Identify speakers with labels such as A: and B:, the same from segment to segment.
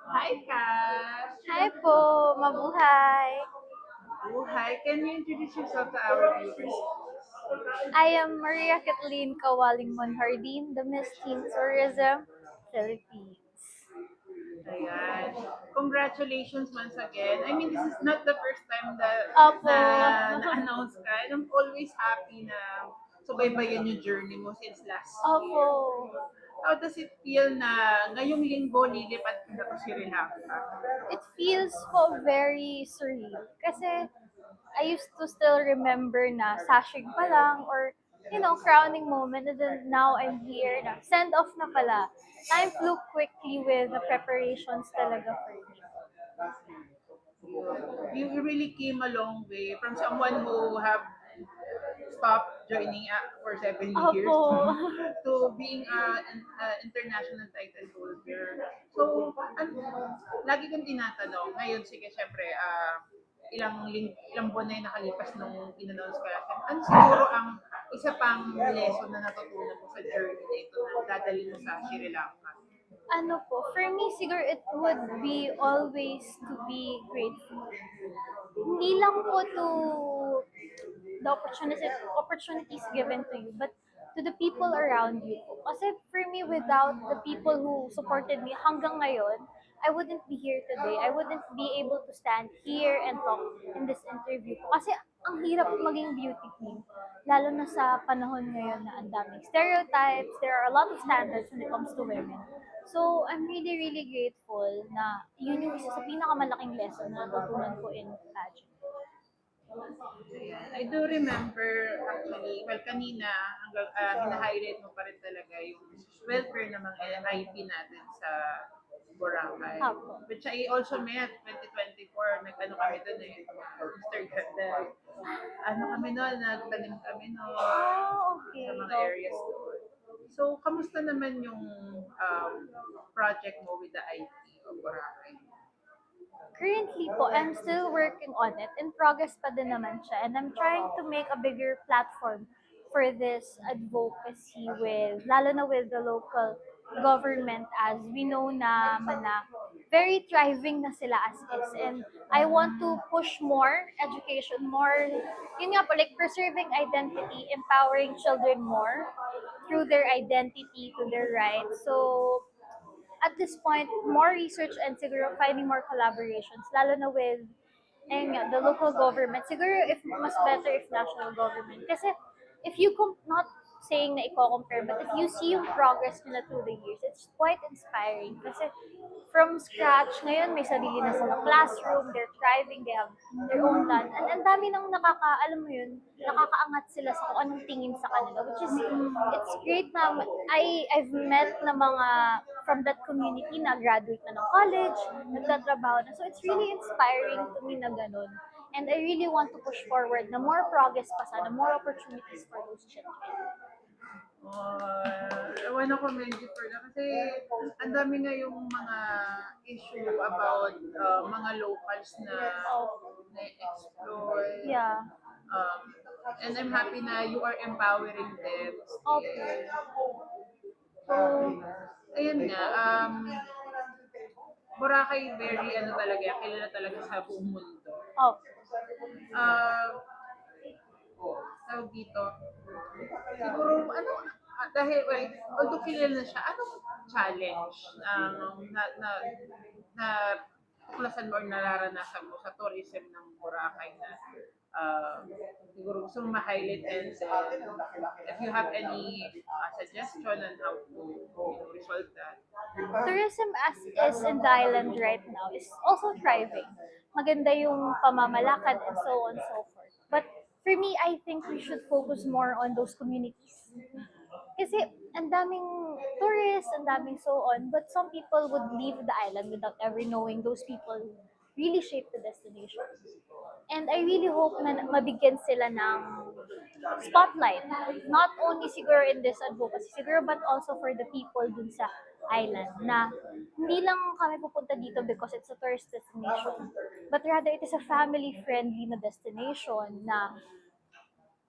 A: Hi, Cash!
B: Hi po, mabuhay.
A: Oh, hi. Can you introduce yourself to our viewers?
B: I am Maria Kathleen Kawaling Monhardin, the Miss Teen Tourism Philippines.
A: Ayan. Congratulations once again. I mean, this is not the first time that
B: Opo.
A: na-announce ka. And I'm always happy na subaybayan yung journey mo since last
B: Opo.
A: year. How does it feel na ngayong linggo lilipat na to Sri Lanka?
B: It feels po very surreal. Kasi I used to still remember na sashing pa lang or crowning moment, and then now I'm here na send off na pala. Time flew quickly with the preparations talaga for me.
A: You really came a long way from someone who have stopped joining for 7 years
B: Opo.
A: to being an international title holder. So, lagi kong tinatanong, ngayon sige, syempre, ilang buwan na yung nakalipas nung in-announce ka. Ano siguro ang isa pang lesson na natutunan mo sa journey na ito na dadalhin mo sa Sri Lanka?
B: Ano po, for me siguro it would be always to be grateful. Hindi lang po to the opportunities given to you, but to the people around you po. Kasi for me, without the people who supported me hanggang ngayon, I wouldn't be here today. I wouldn't be able to stand here and talk in this interview po. Kasi ang hirap maging beauty queen. Lalo na sa panahon ngayon na ang daming stereotypes, there are a lot of standards when it comes to women. So, I'm really, really grateful na yun yung isa sa pinakamalaking lesson na natutunan ko in pageant.
A: Ayan. I do remember actually, well, kanina, hanggang, hina-highlight mo pa rin talaga yung welfare ng mga MIP natin sa Boracay.
B: Apo.
A: Which I also met 2024, nag-ano kami doon eh, Mr. Ganda. Ano kami noon, nagtanim kami noon sa
B: Okay.
A: mga areas doon. So, kamusta naman yung project mo with the IP of Boracay?
B: Currently po, I'm still working on it. In progress pa din naman siya. And I'm trying to make a bigger platform for this advocacy with, lalo na with the local government, as we know na very thriving na sila as is. And I want to push more education, more, yun nga po, like preserving identity, empowering children more through their identity, to their rights. So, at this point, more research and siguro finding more collaborations, lalo na with the local government. Siguro if mas better if national government. Kasi if you not saying na i-compare, but if you see yung progress nila through the years, it's quite inspiring. Kasi from scratch, ngayon may sarili na silang classroom, they're thriving, they have their own land. And ang dami nang alam mo yun, nakakaangat sila sa kung anong tingin sa kanila, which is, it's great na I've met na mga from that community na graduate na ng college, nagtatrabaho na. So it's really inspiring to me na ganun. And I really want to push forward na more progress pa sana, more opportunities for those children.
A: I wanna commend you for that kasi ang dami nga yung mga issue about mga locals na
B: Oh,
A: na-exploit.
B: yeah.
A: Um, and I'm happy na you are empowering them
B: Okay.
A: still. So, ayun nga, Boracay very ano talaga, kilala talaga sa buong mundo.
B: Oh,
A: Uh, Tawag dito, siguro, ano, dahil, well, although kilala na siya, anong challenge na tuklasan mo or nararanasan mo sa tourism ng Boracay na uh, siguro gusto mong ma-highlight, and if you have any suggestion on how to resolve that.
B: tourism as is in the island right now is also thriving. Maganda yung pamamalakad and so on and so forth. But for me, I think we should focus more on those communities. Kasi ang daming tourists, ang daming so on, but some people would leave the island without ever knowing those people who really shape the destination. And I really hope na mabigyan sila ng spotlight. Not only siguro in this advocacy, siguro but also for the people dun sa island na hindi lang kami pupunta dito because it's a tourist destination, but rather it is a family-friendly na destination na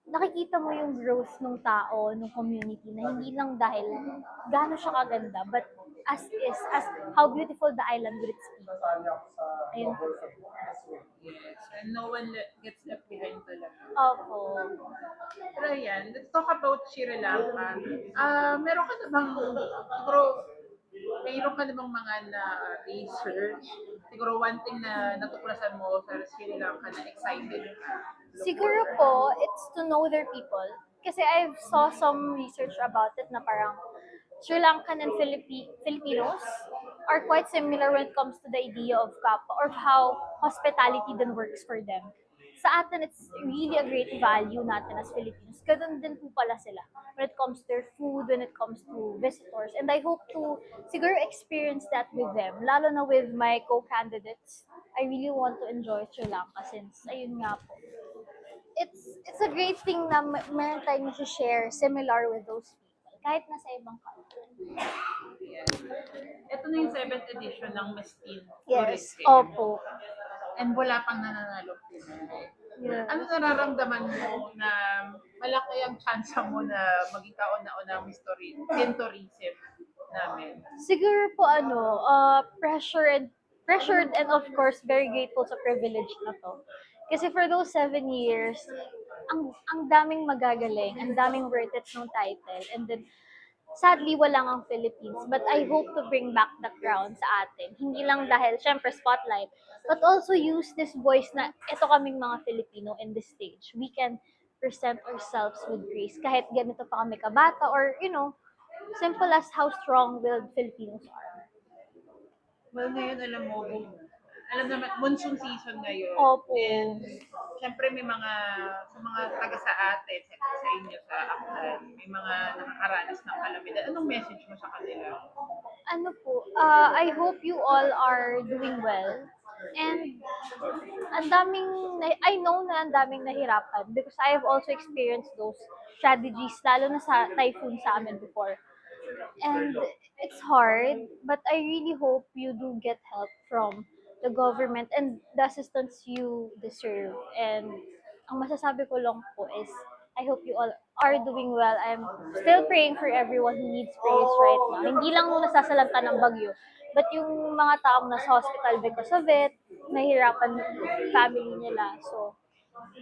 B: nakikita mo yung growth ng tao, ng community, na hindi lang dahil gaano siya kaganda, but as is, as how beautiful the island with its people. Ayun po.
A: Yes, and no one gets left behind talaga.
B: Opo.
A: Pero ayan, let's talk about Sri Lanka. Meron ka na bang, siguro, mayroon ka na bang mga na-research? Siguro one thing na natuklasan mo sa Sri Lanka na excited ka.
B: Siguro po, it's to know their people. Kasi I saw some research about it na parang Sri Lankan and Filipinos are quite similar when it comes to the idea of kapwa or how hospitality then works for them. Sa atin, it's really a great value natin as Filipinos. Ganun din po pala sila when it comes to their food, when it comes to visitors. And I hope to siguro experience that with them, lalo na with my co-candidates. I really want to enjoy Sri Lanka since, ayun nga po, it's a great thing na meron tayong share similar with those people kahit nasa ibang country.
A: Yes. Ito na yung 7th edition ng Miss Teen
B: Yes,
A: Tourism.
B: opo.
A: And wala pang nananalo Pinay.
B: Yeah.
A: Ano nararamdaman mo na malaki ang chance mo na maging kauna-una Miss Teen Tourism namin?
B: Siguro po pressured and of course very grateful sa privilege na to. Kasi for those 7 years, ang daming magagaling, ang daming worth it ng title. And then, sadly, wala ang Philippines. But I hope to bring back the crown sa atin. Hindi lang dahil, syempre, spotlight. But also use this voice na ito kaming mga Filipino in this stage. We can present ourselves with grace. Kahit ganito pa kami kabata or, simple as how strong-willed Filipinos are.
A: Well, ngayon alam naman, monsoon season ngayon.
B: Opo.
A: And syempre may sa mga taga sa atin, sa inyo, sa Aklan, may mga nakakaranas ng kalamidad. Anong message mo sa kanila?
B: I hope you all are doing well. And I know na ang daming nahirapan because I have also experienced those strategies, lalo na sa typhoon sa amin before. And it's hard, but I really hope you do get help from the government and the assistance you deserve. And ang masasabi ko lang po is, I hope you all are doing well. I'm still praying for everyone who needs prayers right now. Hindi lang nung nasasalanta ng bagyo, but yung mga taong nasa hospital because of it, nahihirapan family nila. So,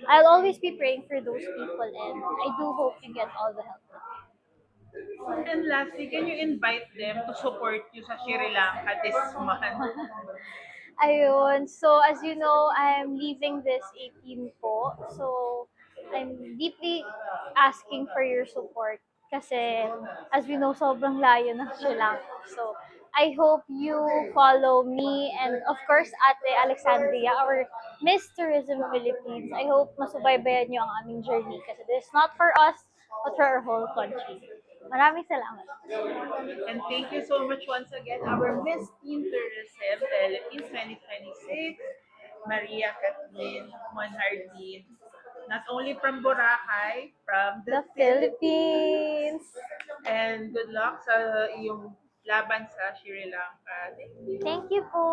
B: I'll always be praying for those people and I do hope you get all the help.
A: And lastly, can you invite them to support you sa Sri Lanka this month?
B: Ayun. So, as you know, I'm leaving this 18 po. So, I'm deeply asking for your support. Kasi, as we know, sobrang layo ng Sri Lanka. So, I hope you follow me and, of course, Ate Alexandria, our Miss Tourism Philippines. I hope masubaybayan niyo ang aming journey kasi this is not for us, but for our whole country. Maraming salamat.
A: And thank you so much once again, our Miss Teen Tourism Philippines 2026, Maria Kathleen Monhardin. Not only from Boracay, from
B: The Philippines!
A: And good luck sa iyong laban sa Sri Lanka. Thank you.
B: Thank you po!